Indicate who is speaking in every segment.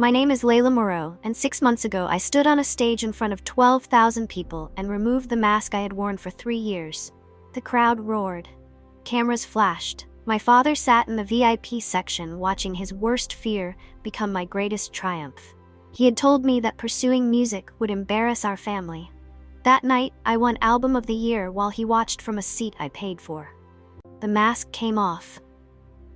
Speaker 1: My name is Leila Moreau, and 6 months ago I stood on a stage in front of 12,000 people and removed the mask I had worn for 3 years. The crowd roared. Cameras flashed. My father sat in the VIP section watching his worst fear become my greatest triumph. He had told me that pursuing music would embarrass our family. That night, I won Album of the Year while he watched from a seat I paid for. The mask came off.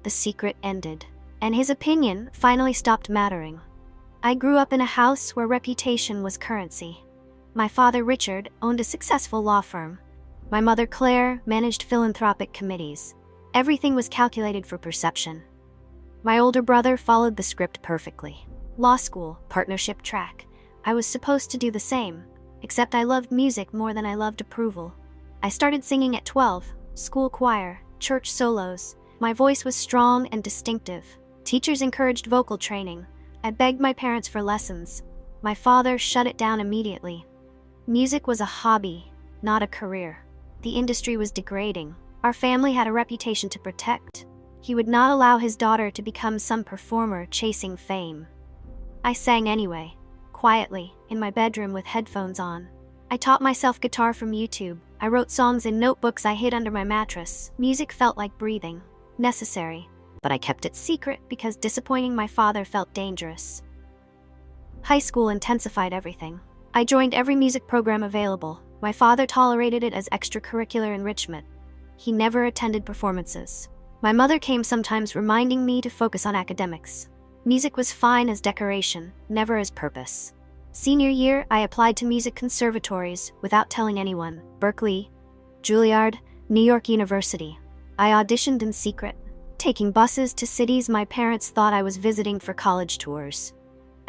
Speaker 1: The secret ended, and his opinion finally stopped mattering. I grew up in a house where reputation was currency. My father, Richard, owned a successful law firm. My mother, Claire, managed philanthropic committees. Everything was calculated for perception. My older brother followed the script perfectly. Law school, partnership track. I was supposed to do the same, except I loved music more than I loved approval. I started singing at 12, school choir, church solos. My voice was strong and distinctive. Teachers encouraged vocal training. I begged my parents for lessons. My father shut it down immediately. Music was a hobby, not a career. The industry was degrading. Our family had a reputation to protect. He would not allow his daughter to become some performer chasing fame. I sang anyway, quietly, in my bedroom with headphones on. I taught myself guitar from YouTube. I wrote songs in notebooks I hid under my mattress. Music felt like breathing, necessary, but I kept it secret because disappointing my father felt dangerous. High school intensified everything. I joined every music program available. My father tolerated it as extracurricular enrichment. He never attended performances. My mother came sometimes reminding me to focus on academics. Music was fine as decoration, never as purpose. Senior year, I applied to music conservatories without telling anyone. Berkeley, Juilliard, New York University. I auditioned in secret, taking buses to cities my parents thought I was visiting for college tours.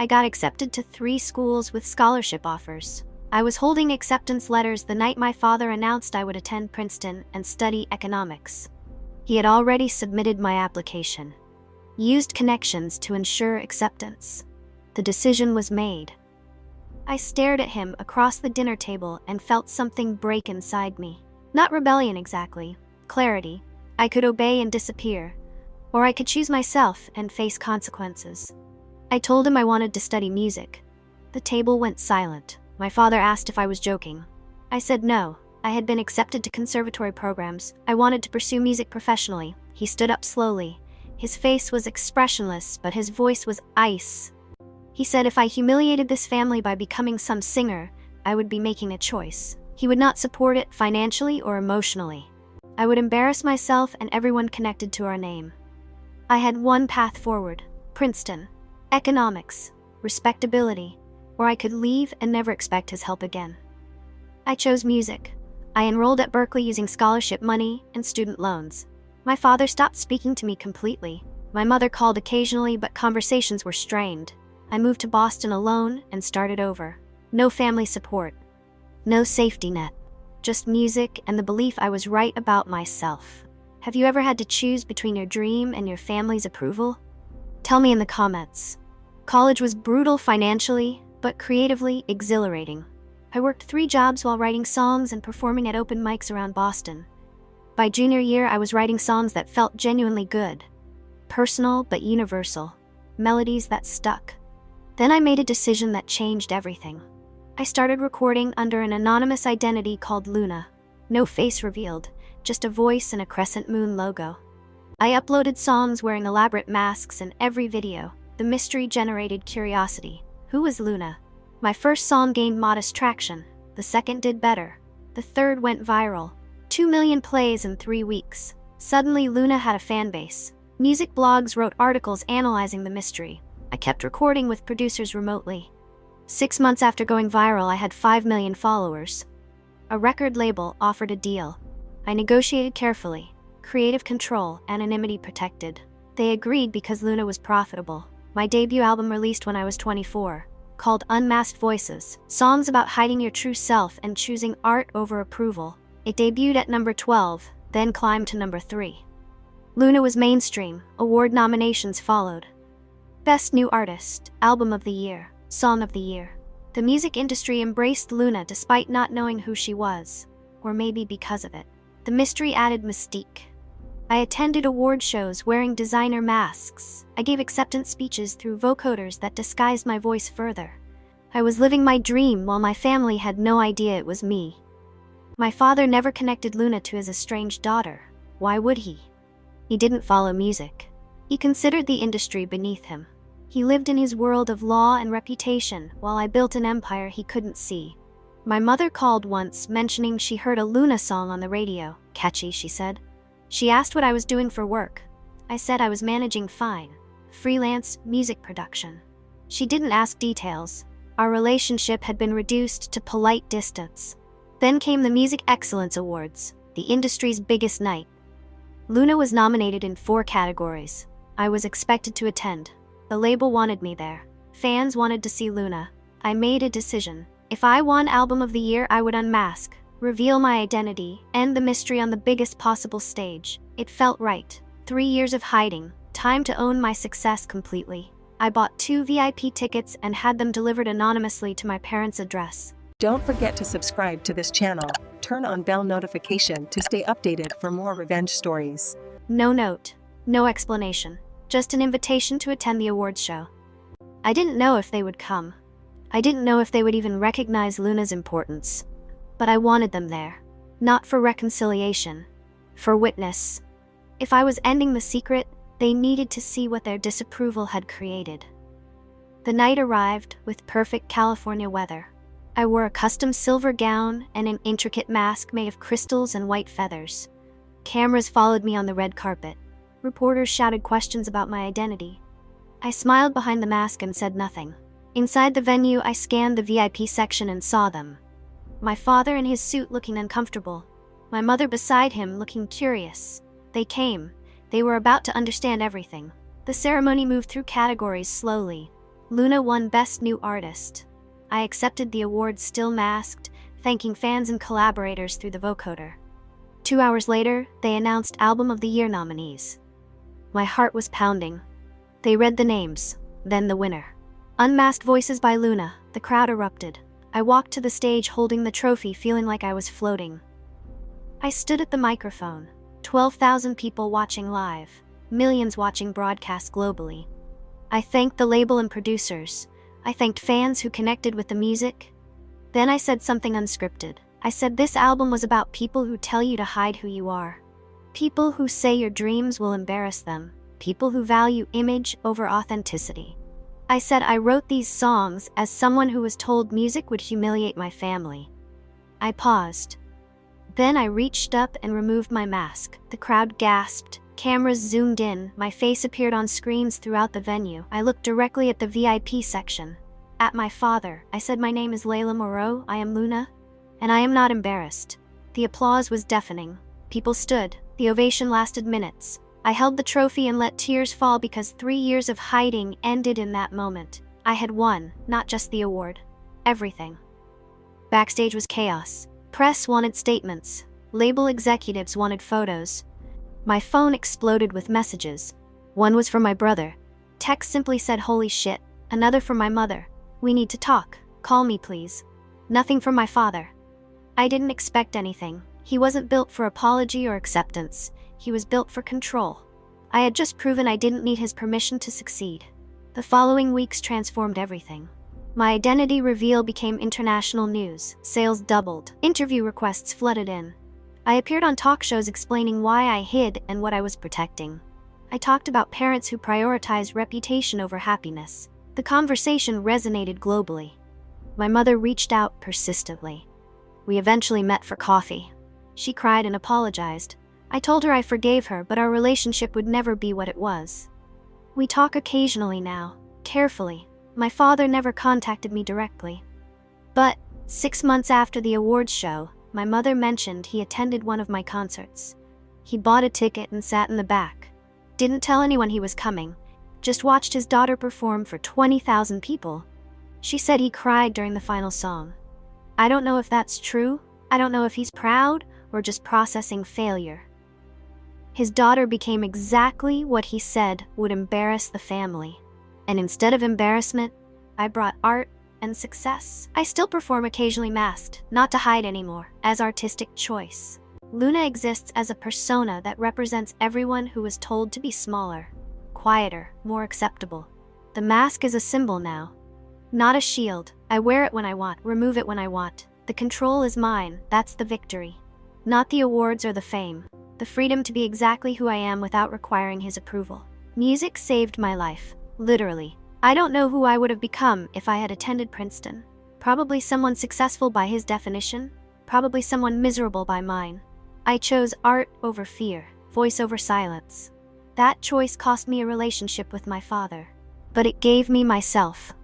Speaker 1: I got accepted to 3 schools with scholarship offers. I was holding acceptance letters the night my father announced I would attend Princeton and study economics. He had already submitted my application. Used connections to ensure acceptance. The decision was made. I stared at him across the dinner table and felt something break inside me. Not rebellion exactly, clarity. I could obey and disappear, or I could choose myself and face consequences. I told him I wanted to study music. The table went silent. My father asked if I was joking. I said no. I had been accepted to conservatory programs. I wanted to pursue music professionally. He stood up slowly. His face was expressionless, but his voice was ice. He said if I humiliated this family by becoming some singer, I would be making a choice. He would not support it financially or emotionally. I would embarrass myself and everyone connected to our name. I had one path forward: Princeton, economics, respectability, or I could leave and never expect his help again. I chose music. I enrolled at Berkeley using scholarship money and student loans. My father stopped speaking to me completely. My mother called occasionally, but conversations were strained. I moved to Boston alone and started over. No family support. No safety net. Just music and the belief I was right about myself. Have you ever had to choose between your dream and your family's approval? Tell me in the comments. College was brutal financially, but creatively exhilarating. I worked 3 jobs while writing songs and performing at open mics around Boston. By junior year, I was writing songs that felt genuinely good. Personal but universal. Melodies that stuck. Then I made a decision that changed everything. I started recording under an anonymous identity called Luna. No face revealed, just a voice and a crescent moon logo. I uploaded songs wearing elaborate masks in every video. The mystery generated curiosity. Who was Luna? My first song gained modest traction. The second did better. The third went viral. 2 million plays in 3 weeks. Suddenly, Luna had a fan base. Music blogs wrote articles analyzing the mystery. I kept recording with producers remotely. 6 months after going viral, I had 5 million followers. A record label offered a deal. I negotiated carefully. Creative control, anonymity protected. They agreed because Luna was profitable. My debut album released when I was 24, called Unmasked Voices, songs about hiding your true self and choosing art over approval. It debuted at number 12, then climbed to number 3. Luna was mainstream. Award nominations followed. Best New Artist, Album of the Year, Song of the Year. The music industry embraced Luna despite not knowing who she was, or maybe because of it. The mystery added mystique. I attended award shows wearing designer masks. I gave acceptance speeches through vocoders that disguised my voice further. I was living my dream while my family had no idea it was me. My father never connected Luna to his estranged daughter. Why would he? He didn't follow music. He considered the industry beneath him. He lived in his world of law and reputation while I built an empire he couldn't see. My mother called once, mentioning she heard a Luna song on the radio. Catchy, she said. She asked what I was doing for work. I said I was managing Fine, freelance music production. She didn't ask details. Our relationship had been reduced to polite distance. Then came the Music Excellence Awards, the industry's biggest night. Luna was nominated in 4 categories. I was expected to attend. The label wanted me there. Fans wanted to see Luna. I made a decision. If I won Album of the Year, I would unmask, reveal my identity, end the mystery on the biggest possible stage. It felt right. 3 years of hiding. Time to own my success completely. I bought 2 VIP tickets and had them delivered anonymously to my parents' address.
Speaker 2: Don't forget to subscribe to this channel. Turn on bell notification to stay updated for more revenge stories.
Speaker 1: No note, no explanation, just an invitation to attend the awards show. I didn't know if they would come. I didn't know if they would even recognize Luna's importance. But I wanted them there. Not for reconciliation, for witness. If I was ending the secret, they needed to see what their disapproval had created. The night arrived with perfect California weather. I wore a custom silver gown and an intricate mask made of crystals and white feathers. Cameras followed me on the red carpet. Reporters shouted questions about my identity. I smiled behind the mask and said nothing. Inside the venue, I scanned the VIP section and saw them. My father in his suit looking uncomfortable. My mother beside him looking curious. They came. They were about to understand everything. The ceremony moved through categories slowly. Luna won Best New Artist. I accepted the award still masked, thanking fans and collaborators through the vocoder. 2 hours later, they announced Album of the Year nominees. My heart was pounding. They read the names, then the winner. Unmasked Voices by Luna. The crowd erupted. I walked to the stage holding the trophy, feeling like I was floating. I stood at the microphone. 12,000 people watching live, millions watching broadcast globally. I thanked the label and producers. I thanked fans who connected with the music. Then I said something unscripted. I said this album was about people who tell you to hide who you are. People who say your dreams will embarrass them. People who value image over authenticity. I said I wrote these songs as someone who was told music would humiliate my family. I paused. Then I reached up and removed my mask. The crowd gasped. Cameras zoomed in. My face appeared on screens throughout the venue. I looked directly at the VIP section. At my father. I said, "My name is Leila Moreau. I am Luna. And I am not embarrassed." The applause was deafening. People stood. The ovation lasted minutes. I held the trophy and let tears fall because 3 years of hiding ended in that moment. I had won, not just the award. Everything. Backstage was chaos. Press wanted statements. Label executives wanted photos. My phone exploded with messages. One was from my brother. Text simply said, "Holy shit." Another from my mother. "We need to talk. Call me, please." Nothing from my father. I didn't expect anything. He wasn't built for apology or acceptance. He was built for control. I had just proven I didn't need his permission to succeed. The following weeks transformed everything. My identity reveal became international news. Sales doubled. Interview requests flooded in. I appeared on talk shows explaining why I hid and what I was protecting. I talked about parents who prioritize reputation over happiness. The conversation resonated globally. My mother reached out persistently. We eventually met for coffee. She cried and apologized. I told her I forgave her, but our relationship would never be what it was. We talk occasionally now, carefully. My father never contacted me directly. But 6 months after the awards show, my mother mentioned he attended one of my concerts. He bought a ticket and sat in the back. Didn't tell anyone he was coming, just watched his daughter perform for 20,000 people. She said he cried during the final song. I don't know if that's true. I don't know if he's proud or just processing failure. His daughter became exactly what he said would embarrass the family. And instead of embarrassment, I brought art and success. I still perform occasionally masked, not to hide anymore, as artistic choice. Luna exists as a persona that represents everyone who was told to be smaller, quieter, more acceptable. The mask is a symbol now, not a shield. I wear it when I want, remove it when I want. The control is mine, that's the victory. Not the awards or the fame. The freedom to be exactly who I am without requiring his approval. Music saved my life, literally. I don't know who I would have become if I had attended Princeton. Probably someone successful by his definition, probably someone miserable by mine. I chose art over fear, voice over silence. That choice cost me a relationship with my father, but it gave me myself.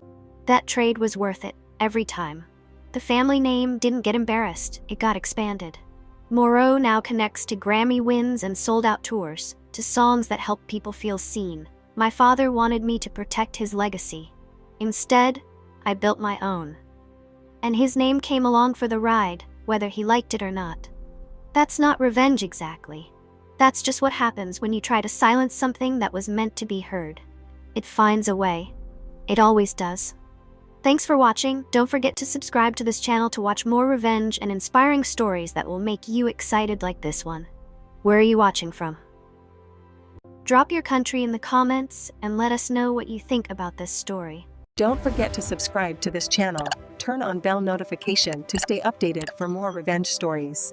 Speaker 1: That trade was worth it, every time. The family name didn't get embarrassed, it got expanded. Moreau now connects to Grammy wins and sold-out tours, to songs that help people feel seen. My father wanted me to protect his legacy. Instead, I built my own. And his name came along for the ride, whether he liked it or not. That's not revenge exactly. That's just what happens when you try to silence something that was meant to be heard. It finds a way. It always does. Thanks for watching. Don't forget to subscribe to this channel to watch more revenge and inspiring stories that will make you excited like this one. Where are you watching from? Drop your country in the comments and let us know what you think about this story.
Speaker 2: Don't forget to subscribe to this channel. Turn on bell notification to stay updated for more revenge stories.